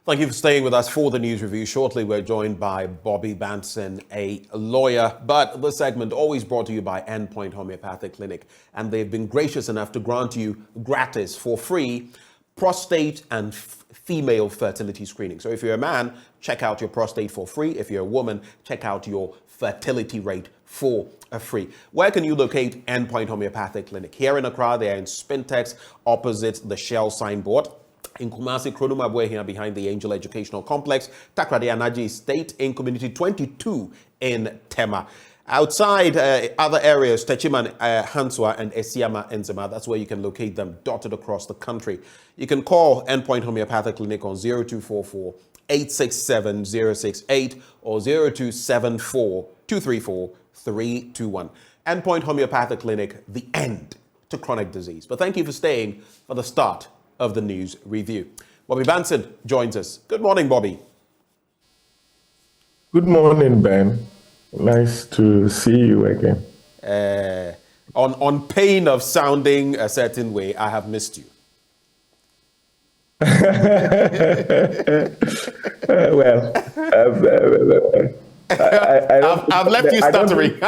Thank you for staying with us for the news review. Shortly, we're joined by Bobby Banson, a lawyer. But this segment always brought to you by Endpoint Homeopathic Clinic. And they've been gracious enough to grant you gratis for free prostate and female fertility screening. So if you're a man, check out your prostate for free. If you're a woman, check out your fertility rate for free. Where can you locate Endpoint Homeopathic Clinic? Here in Accra, they are in Spintex opposite the Shell signboard. In Kumasi, Kronumabwe here behind the Angel Educational Complex, Takrade Anaji Estate in Community 22 in Tema. Outside other areas, Techiman, Hanswa and Esiama Enzema, that's where you can locate them dotted across the country. You can call Endpoint Homeopathic Clinic on 0244 867 068 or 0274 234 321. Endpoint Homeopathic Clinic, the end to chronic disease. But thank you for staying for the start of the news review. Bobby Banson joins us. Good morning, Bobby. Good morning, Ben. Nice to see you again. On pain of sounding a certain way, I have missed you. Well, I've left you stuttering.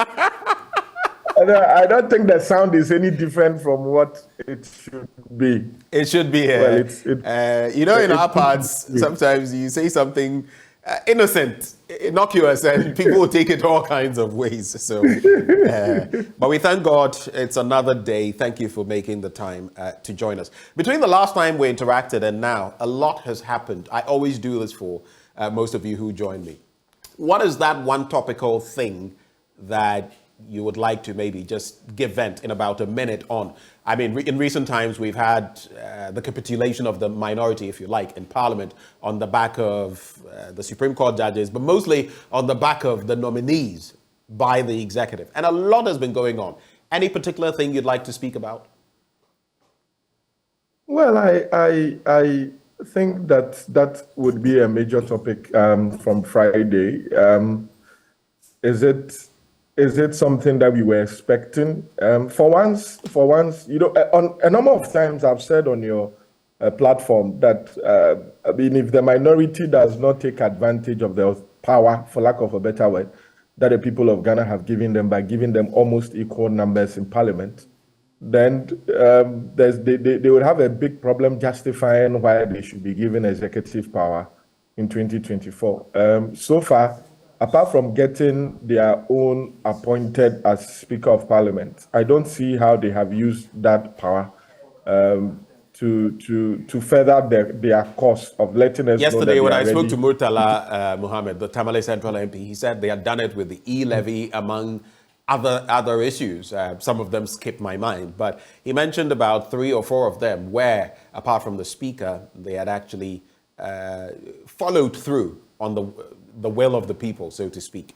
I don't think the sound is any different from what it should be. It should be. Well, in our parts, sometimes you say something innocent, innocuous, and people will take it all kinds of ways. So, but we thank God it's another day. Thank you for making the time to join us. Between the last time we interacted and now, a lot has happened. I always do this for most of you who join me. What is that one topical thing that you would like to maybe just give vent in about a minute on? I mean, in recent times, we've had the capitulation of the minority, if you like, in Parliament on the back of the Supreme Court judges, but mostly on the back of the nominees by the executive. And a lot has been going on. Any particular thing you'd like to speak about? Well, I think that would be a major topic from Friday. Is it something that we were expecting? For once, on a number of times I've said on your platform that, if the minority does not take advantage of the power, for lack of a better word, that the people of Ghana have given them by giving them almost equal numbers in Parliament, then they would have a big problem justifying why they should be given executive power in 2024. So far, apart from getting their own appointed as Speaker of Parliament, I don't see how they have used that power to further their cause of letting us know. Yesterday, when I spoke to Murtala Mohammed, the Tamale Central MP, he said they had done it with the e-levy, among other issues. Some of them skipped my mind, but he mentioned about 3 or 4 of them where, apart from the Speaker, they had actually followed through on the will of the people, so to speak.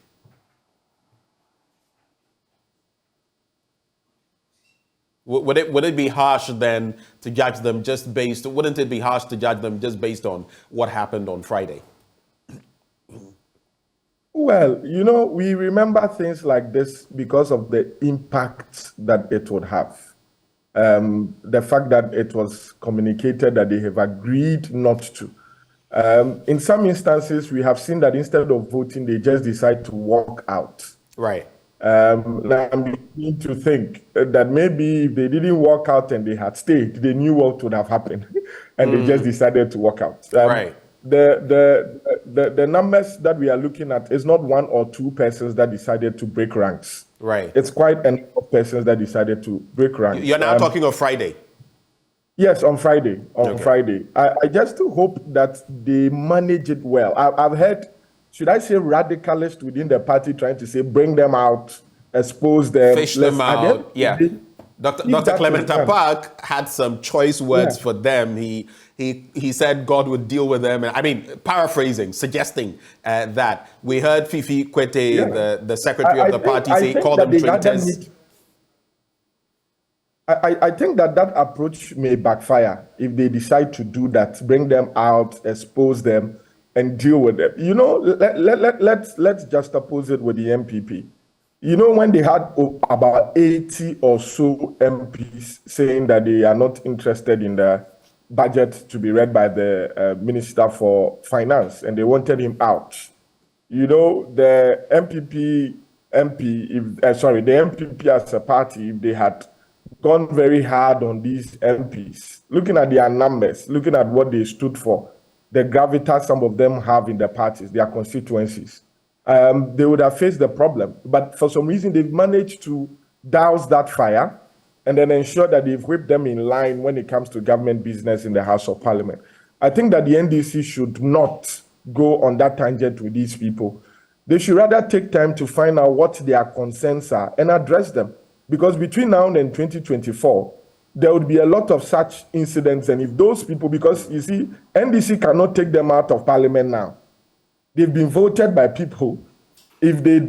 Would it be harsh then to judge them just based? Wouldn't it be harsh to judge them just based on what happened on Friday? Well, we remember things like this because of the impact that it would have. The fact that it was communicated that they have agreed not to. In some instances, we have seen that instead of voting, they just decide to walk out. Right. Now I'm beginning to think that maybe if they didn't walk out and they had stayed, they knew what would have happened, and they just decided to walk out. Right. The numbers that we are looking at is not 1 or 2 persons that decided to break ranks. Right. It's quite a number of persons that decided to break ranks. You're now talking of Friday. Yes, on Friday. Friday. I just hope that they manage it well. I've heard, should I say, radicalists within the party trying to say, bring them out, expose them. Fish them out. Yeah. Dr. Clement Park had some choice words for them. He said God would deal with them. I mean, paraphrasing, suggesting that. We heard Fifi Kwete, the secretary of the party, say, call them traitors. I think that approach may backfire if they decide to do that, bring them out, expose them, and deal with them. Let's just oppose it with the MPP. When they had about 80 or so MPs saying that they are not interested in the budget to be read by the Minister for Finance, and they wanted him out. You know, the MPP as a party, if they had gone very hard on these MPs, looking at their numbers, looking at what they stood for, the gravitas some of them have in the parties, their constituencies, they would have faced the problem. But for some reason, they've managed to douse that fire and then ensure that they've whipped them in line when it comes to government business in the House of Parliament. I think that the NDC should not go on that tangent with these people. They should rather take time to find out what their concerns are and address them. Because between now and 2024, there would be a lot of such incidents. And if those people, because you see, NDC cannot take them out of Parliament now. They've been voted by people. If they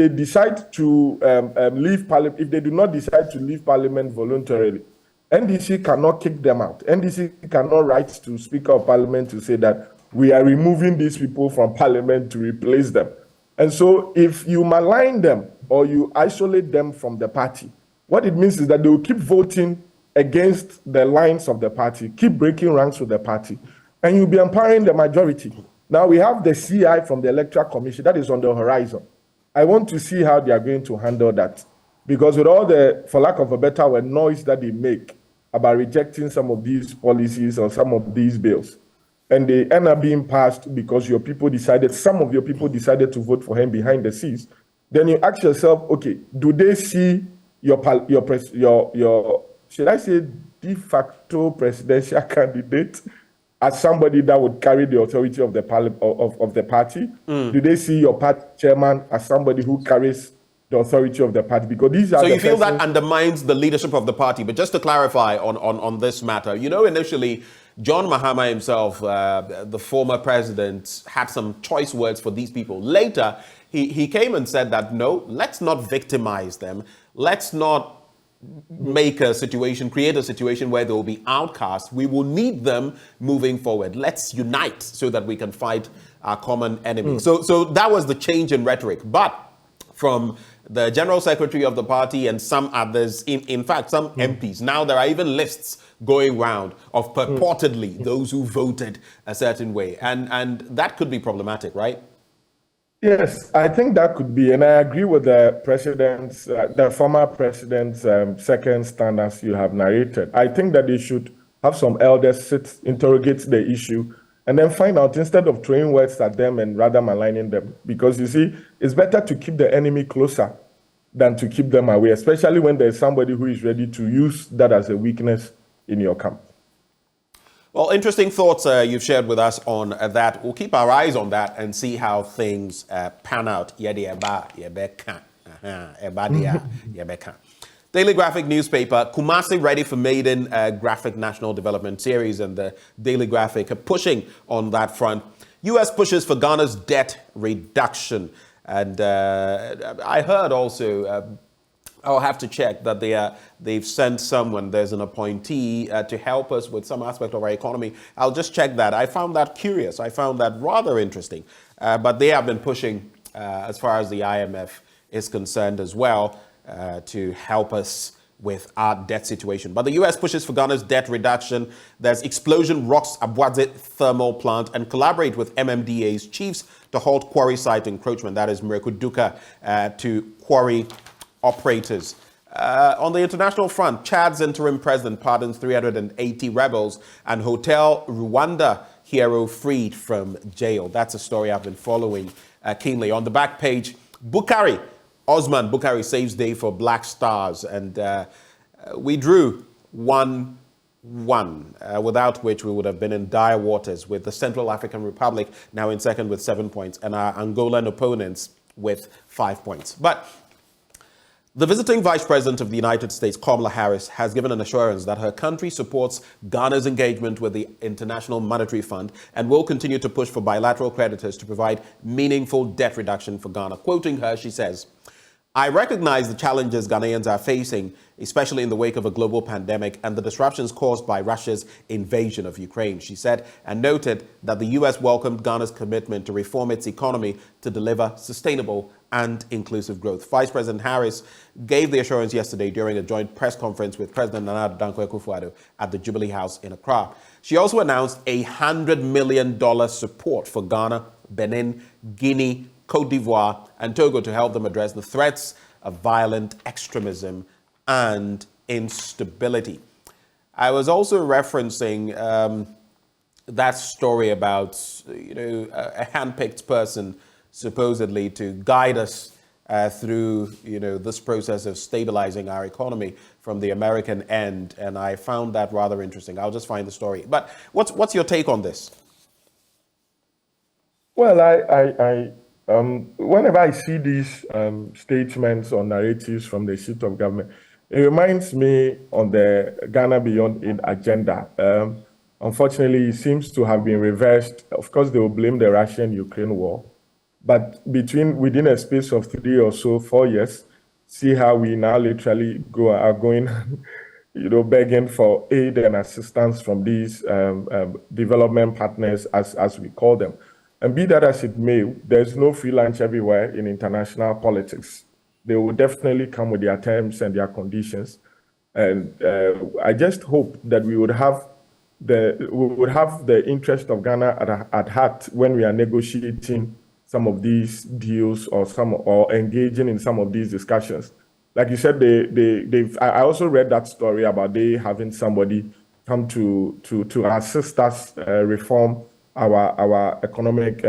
decide to leave Parliament, if they do not decide to leave Parliament voluntarily, NDC cannot kick them out. NDC cannot write to Speaker of Parliament to say that we are removing these people from Parliament to replace them. And so if you malign them or you isolate them from the party, what it means is that they will keep voting against the lines of the party, keep breaking ranks with the party, and you'll be empowering the majority. Now we have the CI from the Electoral Commission that is on the horizon. I want to see how they are going to handle that. Because with all the, for lack of a better word, noise that they make about rejecting some of these policies or some of these bills, and they end up being passed because some of your people decided to vote for him behind the scenes, then you ask yourself, okay, do they see your should I say de facto presidential candidate as somebody that would carry the authority of the party? Do they see your party chairman as somebody who carries the authority of the party? Because these are. So you feel that undermines the leadership of the party. But just to clarify on this matter, you know, initially John Mahama himself, the former president, had some choice words for these people. Later, he came and said that, no, let's not victimize them. Let's not create a situation where they will be outcasts. We will need them moving forward. Let's unite so that we can fight our common enemy. So that was the change in rhetoric. But from the general secretary of the party and some others, in fact, some MPs, now there are even lists going round of purportedly those who voted a certain way. And that could be problematic, right? Yes, I think that could be, and I agree with the former president's second stand as you have narrated. I think that they should have some elders interrogate the issue, and then find out, instead of throwing words at them and rather maligning them. Because you see, it's better to keep the enemy closer than to keep them away, especially when there's somebody who is ready to use that as a weakness in your camp. Well, interesting thoughts you've shared with us on that. We'll keep our eyes on that and see how things pan out. Daily Graphic newspaper, Kumasi ready for maiden graphic national development series, and the Daily Graphic pushing on that front. U.S. pushes for Ghana's debt reduction. And I heard also, I'll have to check that they've sent someone, there's an appointee to help us with some aspect of our economy. I'll just check that. I found that curious. I found that rather interesting. But they have been pushing, as far as the IMF is concerned as well, to help us with our debt situation. But the U.S. pushes for Ghana's debt reduction. There's explosion rocks Abuadze thermal plant and collaborate with MMDA's chiefs to halt quarry site encroachment. That is Mreku to quarry operators. On the international front, Chad's interim president pardons 380 rebels and Hotel Rwanda hero freed from jail. That's a story I've been following keenly. On the back page, Osman Bukari saves day for Black Stars, and we drew 1-1, without which we would have been in dire waters, with the Central African Republic now in second with 7 points and our Angolan opponents with 5 points. But the visiting Vice President of the United States, Kamala Harris, has given an assurance that her country supports Ghana's engagement with the International Monetary Fund and will continue to push for bilateral creditors to provide meaningful debt reduction for Ghana. Quoting her, she says, "I recognize the challenges Ghanaians are facing, especially in the wake of a global pandemic and the disruptions caused by Russia's invasion of Ukraine," she said, and noted that the U.S. welcomed Ghana's commitment to reform its economy to deliver sustainable and inclusive growth. Vice President Harris gave the assurance yesterday during a joint press conference with President Nana Addo Dankwa Akufo-Addo at the Jubilee House in Accra. She also announced a $100 million support for Ghana, Benin, Guinea, Cote d'Ivoire, and Togo to help them address the threats of violent extremism and instability. I was also referencing that story about, a handpicked person supposedly to guide us through, this process of stabilizing our economy from the American end, and I found that rather interesting. I'll just find the story. But what's your take on this? Well, whenever I see these statements or narratives from the seat of government, it reminds me on the Ghana Beyond Aid agenda. Unfortunately, it seems to have been reversed. Of course, they will blame the Russian-Ukraine war. But within a space of 3 or so, 4 years, see how we now literally are going, begging for aid and assistance from these development partners, as we call them. And be that as it may, there's no free lunch everywhere in international politics. They will definitely come with their terms and their conditions. And I just hope that we would have the interest of Ghana at heart when we are negotiating some of these deals or engaging in some of these discussions. Like you said, I also read that story about they having somebody come to assist us reform our economic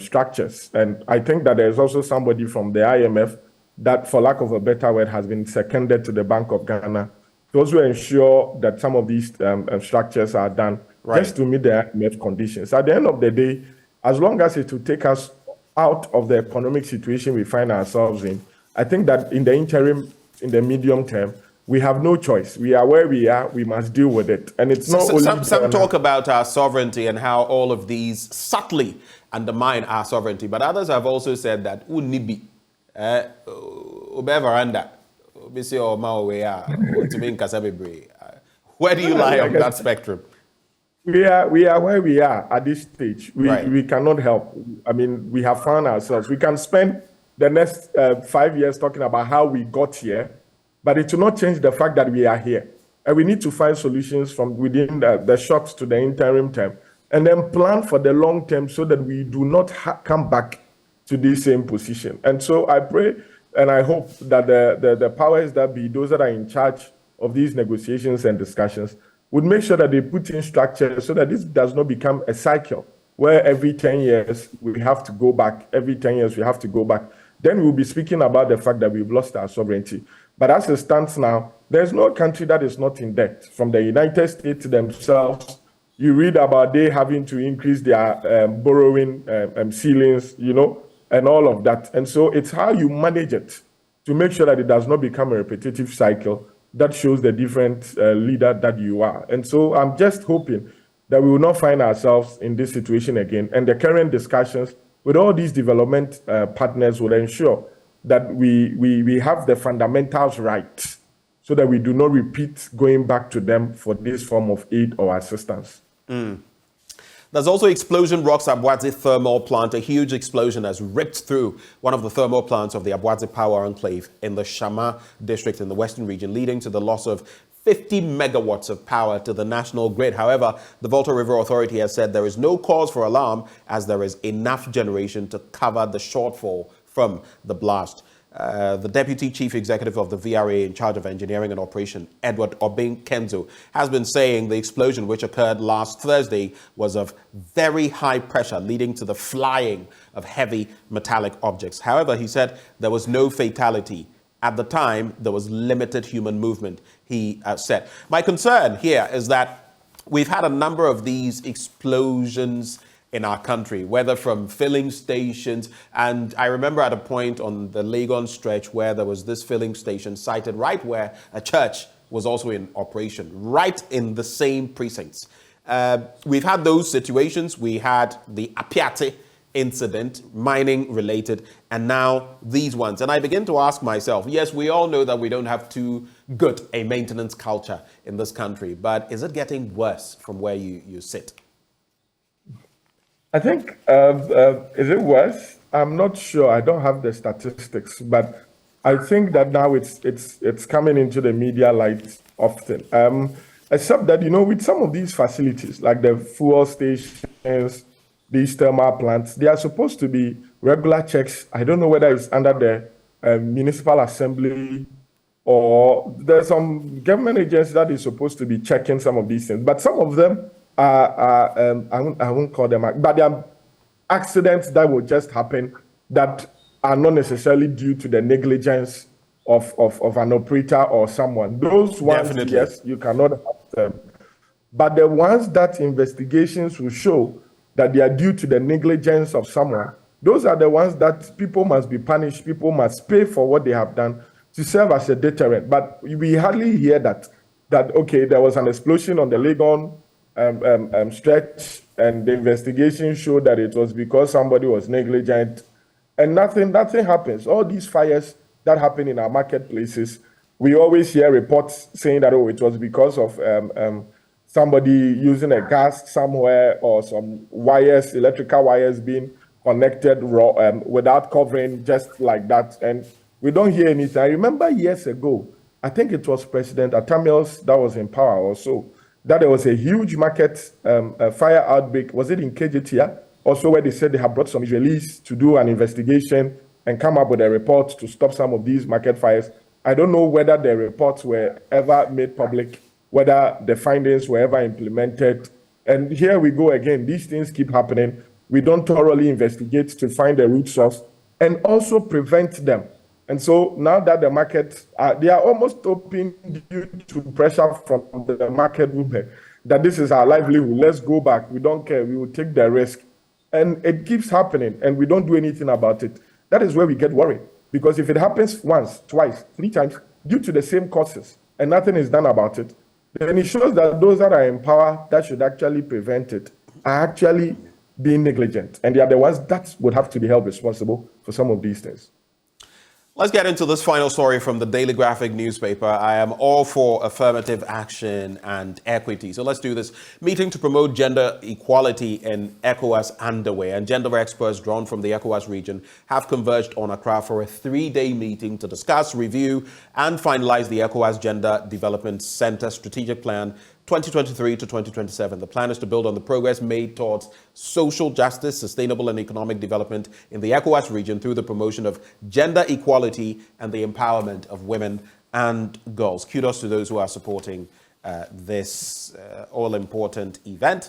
structures. And I think that there's also somebody from the IMF that, for lack of a better word, has been seconded to the Bank of Ghana to also ensure that some of these structures are done just to meet the IMF conditions. At the end of the day, as long as it will take us out of the economic situation we find ourselves in, I think that in the interim, in the medium term, we have no choice. We are where we are. We must deal with it. And it's not only... Some talk about our sovereignty and how all of these subtly undermine our sovereignty. But others have also said that, where do you lie on that spectrum? We are where we are at this stage. We cannot help. I mean, we have found ourselves. We can spend the next 5 years talking about how we got here, but it will not change the fact that we are here. And we need to find solutions from within the short to the interim term, and then plan for the long term so that we do not come back to this same position. And so I pray and I hope that the powers that be, those that are in charge of these negotiations and discussions, would make sure that they put in structure so that this does not become a cycle where every 10 years we have to go back, Then we'll be speaking about the fact that we've lost our sovereignty. But as it stands now, there's no country that is not in debt. From the United States themselves, you read about they having to increase their borrowing ceilings, and all of that. And so it's how you manage it to make sure that it does not become a repetitive cycle that shows the different leader that you are. And so I'm just hoping that we will not find ourselves in this situation again. And the current discussions with all these development partners will ensure that we have the fundamentals right so that we do not repeat going back to them for this form of aid or assistance. There's also explosion rocks Abuadze thermal plant. A huge explosion has ripped through one of the thermal plants of the Abuadze Power Enclave in the Shama district in the western region, leading to the loss of 50 megawatts of power to the national grid. However, the Volta River Authority has said there is no cause for alarm as there is enough generation to cover the shortfall from the blast. The Deputy Chief Executive of the VRA in charge of engineering and operation, Edward Obing Kenzo, has been saying the explosion, which occurred last Thursday, was of very high pressure, leading to the flying of heavy metallic objects. However, he said there was no fatality. At the time, there was limited human movement, he said. My concern here is that we've had a number of these explosions in our country, whether from filling stations. And I remember at a point on the Legon stretch where there was this filling station sited right where a church was also in operation, right in the same precincts. We've had those situations. We had the Apiate incident, mining related, and now these ones. And I begin to ask myself, yes, we all know that we don't have too good a maintenance culture in this country, but is it getting worse from where you sit? I think, is it worse? I'm not sure. I don't have the statistics, but I think that now it's coming into the media light often. Except that, with some of these facilities, like the fuel stations, these thermal plants, they are supposed to be regular checks. I don't know whether it's under the municipal assembly or there's some government agency that is supposed to be checking some of these things. But some of them I won't call them, but they are accidents that will just happen that are not necessarily due to the negligence of an operator or someone. Those ones, Definitely. yes, you cannot have them. But the ones that investigations will show that they are due to the negligence of someone, those are the ones that people must be punished, people must pay for what they have done to serve as a deterrent. But we hardly hear that okay, there was an explosion on the Legon stretch, and the investigation showed that it was because somebody was negligent, and nothing happens. All these fires that happen in our marketplaces, we always hear reports saying that, it was because of somebody using a gas somewhere or some wires, electrical wires being connected without covering, just like that. And we don't hear anything. I remember years ago, I think it was President Atamios that was in power also, that there was a huge market fire outbreak. Was it in KJTia? Also, where they said they had brought some Israelis to do an investigation and come up with a report to stop some of these market fires. I don't know whether the reports were ever made public, whether the findings were ever implemented. And here we go again. These things keep happening. We don't thoroughly investigate to find the root source and also prevent them. And so now that the market, they are almost open due to pressure from the market women that this is our livelihood. Let's go back. We don't care. We will take the risk. And it keeps happening and we don't do anything about it. That is where we get worried. Because if it happens once, twice, 3 times, due to the same causes, and nothing is done about it, then it shows that those that are in power that should actually prevent it are actually being negligent. And they are the ones that would have to be held responsible for some of these things. Let's get into this final story from the Daily Graphic newspaper. I am all for affirmative action and equity. So let's do this. Meeting to promote gender equality in ECOWAS underway. And gender experts drawn from the ECOWAS region have converged on Accra for a 3-day meeting to discuss, review, and finalize the ECOWAS Gender Development Center Strategic Plan 2023 to 2027. The plan is to build on the progress made towards social justice, sustainable and economic development in the ECOWAS region through the promotion of gender equality and the empowerment of women and girls. Kudos to those who are supporting this all-important event.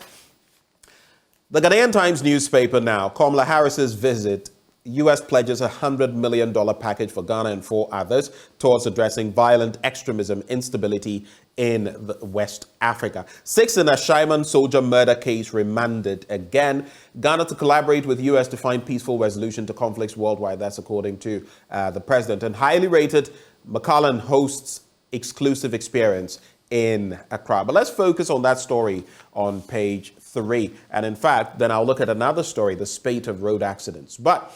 The Ghanaian Times newspaper now, Kamala Harris's visit. U.S. pledges a $100 million package for Ghana and 4 others towards addressing violent extremism, instability in West Africa. 6 in a Shaiman soldier murder case remanded again. Ghana to collaborate with U.S. to find peaceful resolution to conflicts worldwide. That's according to the president. And highly rated, McCallan hosts exclusive experience in Accra. But let's focus on that story on page 3. And in fact, then I'll look at another story, the spate of road accidents. But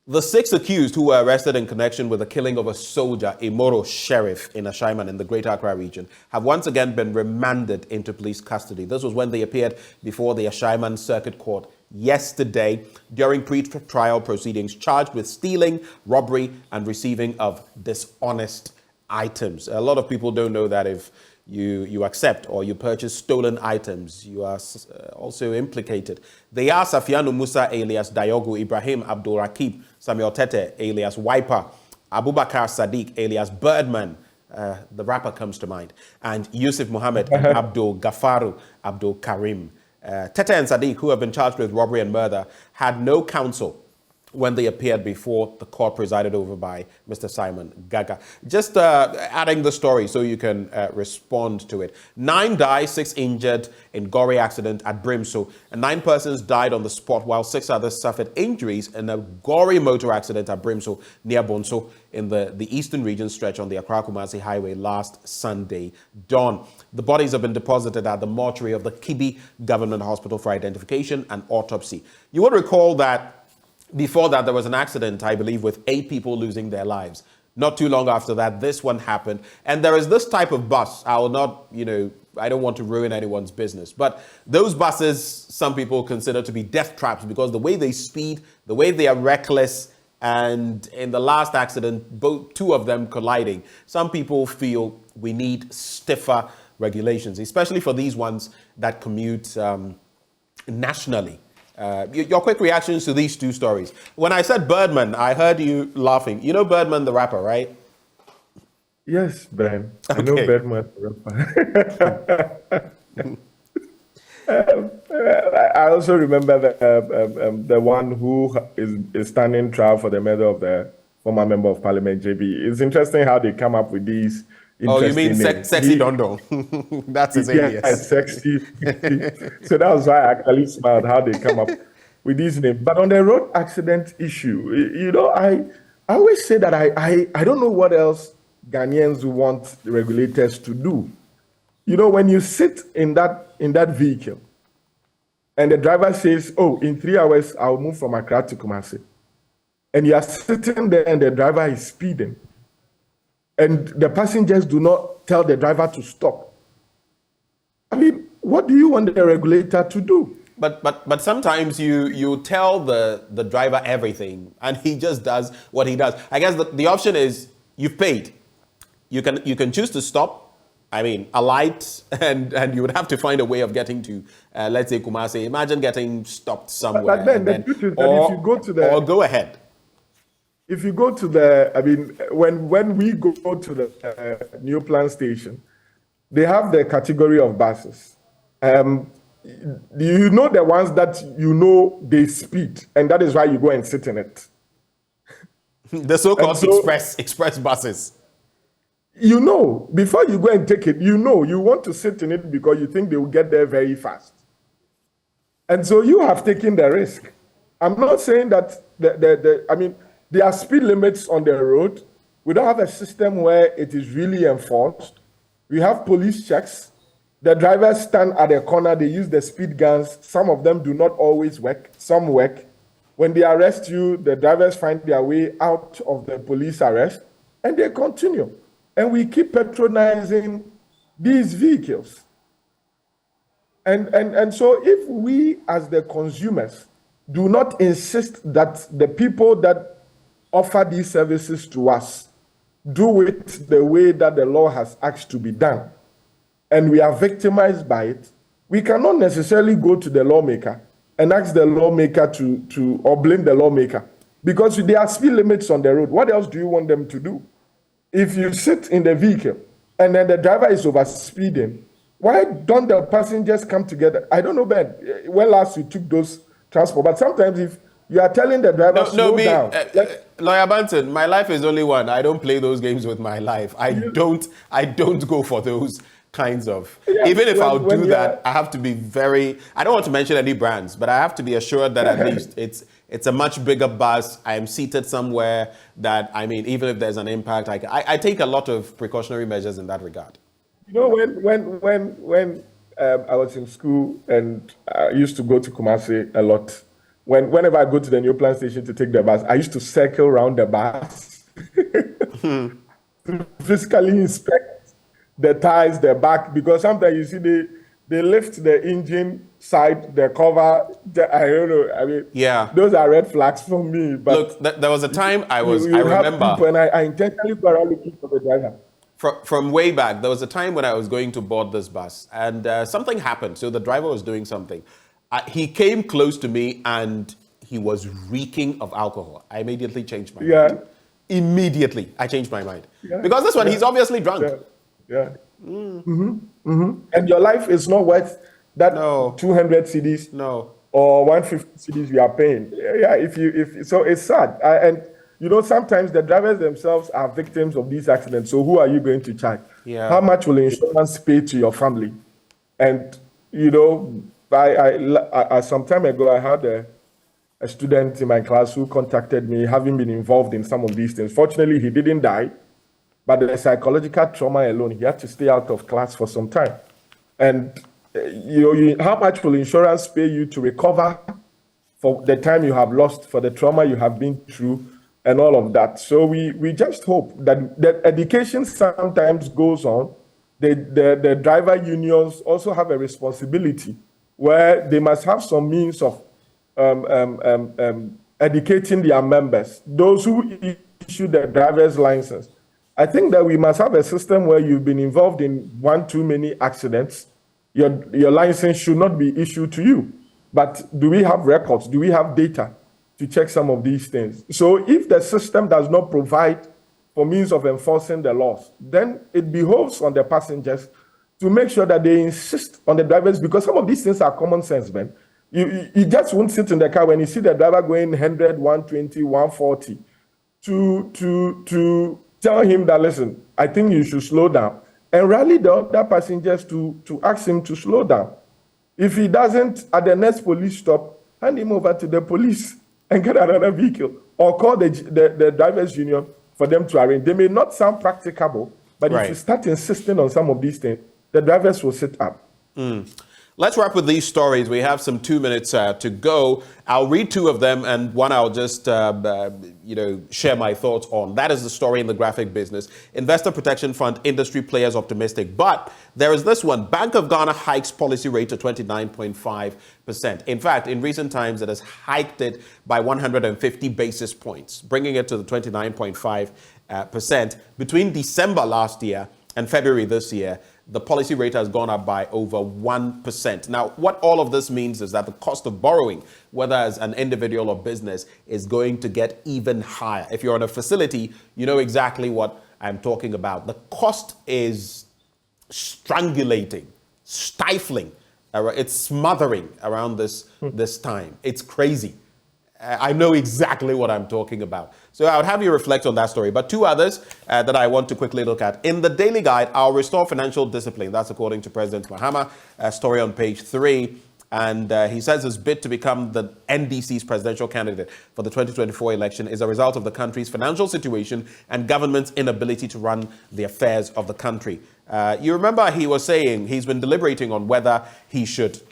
the 6 accused who were arrested in connection with the killing of a soldier, a Moro sheriff in Ashaiman in the Greater Accra region, have once again been remanded into police custody. This was when they appeared before the Ashaiman Circuit Court yesterday during pre-trial proceedings, charged with stealing, robbery, and receiving of dishonest items. A lot of people don't know that if you accept or you purchase stolen items, you are also implicated. They are Safiano Musa alias Dayogo, Ibrahim Abdul Rakib, Samuel Tete alias Wiper, Abubakar Sadiq alias Birdman, the rapper comes to mind, and Yusuf Muhammad and Abdul Gafaru Abdul Karim. Tete and Sadiq, who have been charged with robbery and murder, had no counsel when they appeared before the court presided over by Mr. Simon Gaga. Just adding the story so you can respond to it. 9 died, 6 injured in gory accident at Brimso. And 9 persons died on the spot while 6 others suffered injuries in a gory motor accident at Brimso near Bonso in the eastern region stretch on the Accra-Kumasi Highway last Sunday dawn. The bodies have been deposited at the mortuary of the Kibi Government Hospital for identification and autopsy. You would recall that before that, there was an accident, I believe, with 8 people losing their lives. Not too long after that, this one happened. And there is this type of bus. I will not, I don't want to ruin anyone's business. But those buses, some people consider to be death traps because the way they speed, the way they are reckless, and in the last accident, two of them colliding. Some people feel we need stiffer regulations, especially for these ones that commute nationally. Your quick reactions to these two stories. When I said Birdman, I heard you laughing. You know Birdman the rapper, right? Yes, Ben. I know Okay. Birdman the rapper. I also remember the one who is standing trial for the murder of the former member of parliament, JB. It's interesting how they come up with these Oh, you interesting mean names. Sexy Dondo? That's his Yeah, alias. sexy. So that was why I actually smiled how they come up with these names. But on the road accident issue, I always say that I don't know what else Ghanaians want the regulators to do. When you sit in that vehicle and the driver says, oh, in 3 hours, I'll move from Accra to Kumasi. And you are sitting there and the driver is speeding. And the passengers do not tell the driver to stop. I mean, what do you want the regulator to do? But sometimes you tell the driver everything and he just does what he does. I guess the option is you've paid. You can choose to stop. I mean, alight, and you would have to find a way of getting to, let's say, Kumasi. Imagine getting stopped somewhere. But then the truth is that if you go to the... Or go ahead. If you go to the... I mean, when we go to the new plan station, they have the category of buses. You know the ones that they speed, and that is why you go and sit in it. The so-called express buses. Before you go and take it, you want to sit in it because you think they will get there very fast. And so you have taken the risk. I'm not saying that there are speed limits on the road. We don't have a system where it is really enforced. We have police checks. The drivers stand at the corner, they use the speed guns. Some of them do not always work, some work. When they arrest you, the drivers find their way out of the police arrest and they continue. And we keep patronizing these vehicles. And so if we as the consumers do not insist that the people that offer these services to us do it the way that the law has asked to be done, and we are victimized by it, we cannot necessarily go to the lawmaker and ask the lawmaker or blame the lawmaker, because there are speed limits on the road. What else do you want them to do? If you sit in the vehicle and then the driver is over speeding, why don't the passengers come together? I don't know, Ben, when last you took those transport, but sometimes if you are telling the driver, slow down. Lawyer Banton, my life is only one. I don't play those games with my life. I don't go for those kinds of... Yeah, even if I'll do that, I have to be very... I don't want to mention any brands, but I have to be assured that at least it's a much bigger bus. I am seated somewhere that, even if there's an impact, I take a lot of precautionary measures in that regard. When I was in school and I used to go to Kumasi a lot, whenever I go to the new plan station to take the bus, I used to circle around the bus to physically inspect the tires, the back, because sometimes you see they lift the engine side, the cover. I don't know. Yeah, those are red flags for me. But look, there was a time I remember, people, and I intentionally go around looking for the driver. From way back, there was a time when I was going to board this bus, and something happened. So the driver was doing something. He came close to me, and he was reeking of alcohol. I immediately changed my mind. Immediately, I changed my mind. Because this one, he's obviously drunk. And your life is not worth that 200 cedis or 150 cedis you are paying. So it's sad. And sometimes the drivers themselves are victims of these accidents. So who are you going to charge? How much will insurance pay to your family? And some time ago I had a student in my class who contacted me, having been involved in some of these things. Fortunately, he didn't die. But the psychological trauma alone, he had to stay out of class for some time. And how much will insurance pay you to recover for the time you have lost, for the trauma you have been through, and all of that? So we just hope that education sometimes goes on, the driver unions also have a responsibility where they must have some means of educating their members, those who issue the driver's license. I think that we must have a system where you've been involved in one too many accidents. Your license should not be issued to you. But do we have records? Do we have data to check some of these things? So if the system does not provide for means of enforcing the laws, then it behoves on the passengers to make sure that they insist on the drivers, because some of these things are common sense, man. You just won't sit in the car when you see the driver going 100, 120, 140 to tell him that, listen, I think you should slow down, and rally the other passengers to ask him to slow down. If he doesn't, at the next police stop, hand him over to the police and get another vehicle, or call the drivers' union for them to arrange. They may not sound practicable, but if you start insisting on some of these things, the drivers will sit up. Let's wrap with these stories. We have some 2 minutes to go. I'll read two of them, and one I'll just share my thoughts on. That is the story in the graphic business. Investor Protection Fund industry players optimistic. But there is this one. Bank of Ghana hikes policy rate to 29.5%. In fact, in recent times, it has hiked it by 150 basis points, bringing it to the 29.5%. Between December last year and February this year, the policy rate has gone up by over 1%. Now, what all of this means is that the cost of borrowing, whether as an individual or business, is going to get even higher. If you're on a facility, you know exactly what I'm talking about. The cost is strangulating, stifling. It's smothering around this time. It's crazy. I know exactly what I'm talking about. So I would have you reflect on that story. But two others that I want to quickly look at. In the Daily Guide, I'll restore financial discipline. That's according to President Mahama. A story on page 3. And he says his bid to become the NDC's presidential candidate for the 2024 election is a result of the country's financial situation and government's inability to run the affairs of the country. You remember he was saying he's been deliberating on whether he should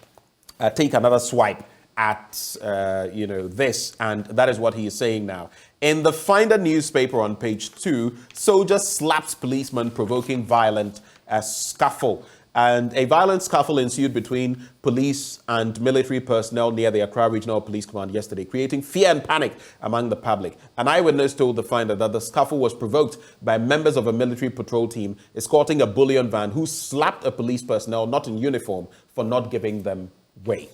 take another swipe at this, and that is what he is saying now. In the Finder newspaper on page 2, soldier slaps policeman provoking violent scuffle. And a violent scuffle ensued between police and military personnel near the Accra Regional Police Command yesterday, creating fear and panic among the public. An eyewitness told the Finder that the scuffle was provoked by members of a military patrol team escorting a bullion van who slapped a police personnel not in uniform for not giving them way.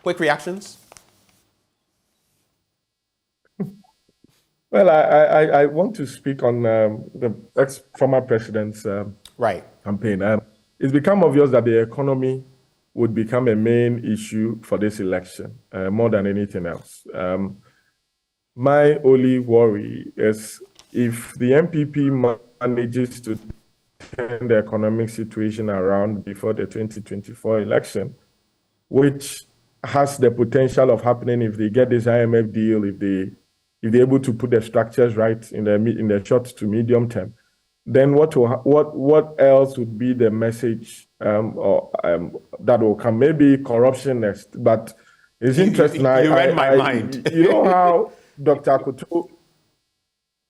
Quick reactions? Well, I want to speak on the ex-former president's campaign. It's become obvious that the economy would become a main issue for this election, more than anything else. My only worry is if the MPP manages to turn the economic situation around before the 2024 election, which has the potential of happening if they get this IMF deal, if they're able to put the structures right in the short to medium term, then what else would be the message that will come? Maybe corruption next, but it's interesting. You read my mind. You know how Dr. Akakpo,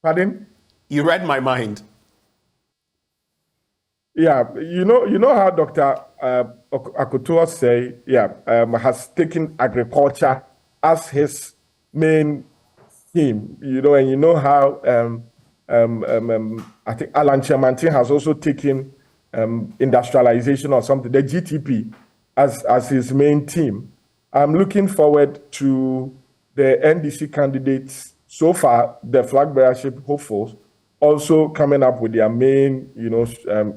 pardon? You read my mind. Yeah, you know how Dr. Akakpo has taken agriculture as his main theme, and you know how I think Alan Chemantin has also taken industrialization or something, the GTP, as his main theme. I'm looking forward to the NDC candidates, so far the flag bearership hopefuls, also coming up with their main,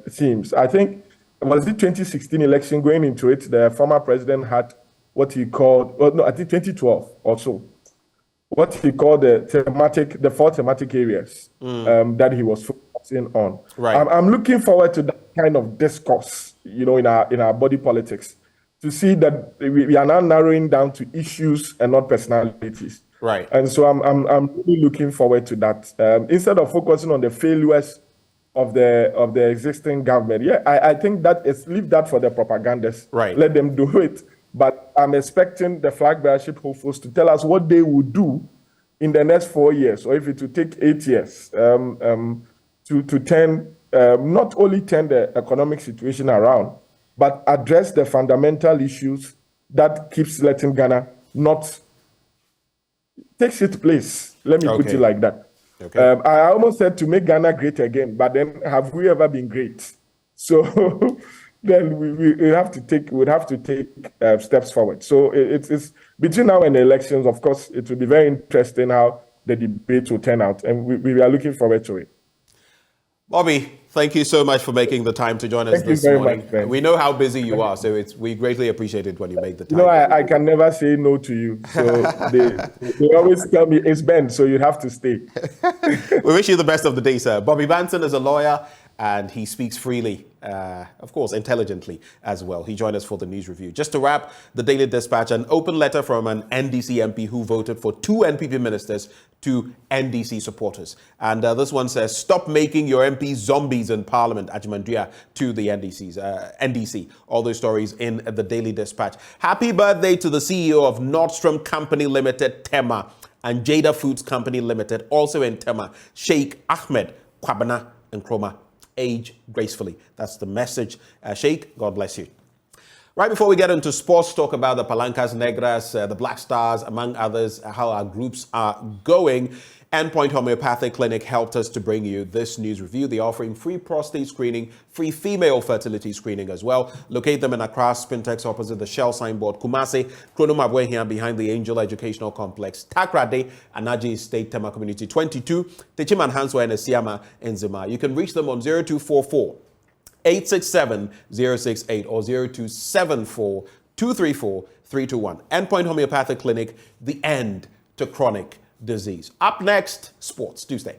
themes. I think, was it 2016 election going into it, the former president had what he called, I think 2012 also, what he called the 4 thematic areas that he was focusing on. Right. I'm looking forward to that kind of discourse, in our body politics, to see that we are now narrowing down to issues and not personalities. Right. And so I'm really looking forward to that. Instead of focusing on the failures of the existing government, I think that is leave that for the propagandists. Right. Let them do it. But I'm expecting the flag bearership hopefuls to tell us what they would do in the next 4 years, or if it will take 8 years to turn not only turn the economic situation around, but address the fundamental issues that keeps letting Ghana not takes its place. Let me put it like that. Okay. I almost said to make Ghana great again, but then have we ever been great? So then we have to take steps forward. So it's between now and the elections. Of course, it will be very interesting how the debate will turn out, and we are looking forward to it. Bobby, thank you so much for making the time to join us this morning. Much, we know how busy you are, so we greatly appreciate it when you make the time. You know, I can never say no to you. So they always tell me, it's Ben, so you have to stay. We wish you the best of the day, sir. Bobby Banton is a lawyer, and he speaks freely, of course, intelligently as well. He joined us for the news review. Just to wrap, the Daily Dispatch, an open letter from an NDC MP who voted for 2 NPP ministers to NDC supporters. And this one says, stop making your MPs zombies in Parliament, Ajimandria to the NDC. All those stories in the Daily Dispatch. Happy birthday to the CEO of Nordstrom Company Limited, Tema, and Jada Foods Company Limited, also in Tema, Sheikh Ahmed Kwabena Nkrumah. Age gracefully. That's the message. Sheikh, God bless you. Right before we get into sports, talk about the Palancas Negras, the Black Stars, among others, how our groups are going. Endpoint Homeopathic Clinic helped us to bring you this news review. They're offering free prostate screening, free female fertility screening as well. Locate them in Accra, Spintex opposite the Shell signboard, Kumasi, Kronomabwe behind the Angel Educational Complex, Takrade, Anaji State Tema Community 22, Techiman Hanswa and Esiama in Zima. You can reach them on 0244 867 068 or 0274 234 321. Endpoint Homeopathic Clinic, the end to chronic disease. Up next, sports. Do stay.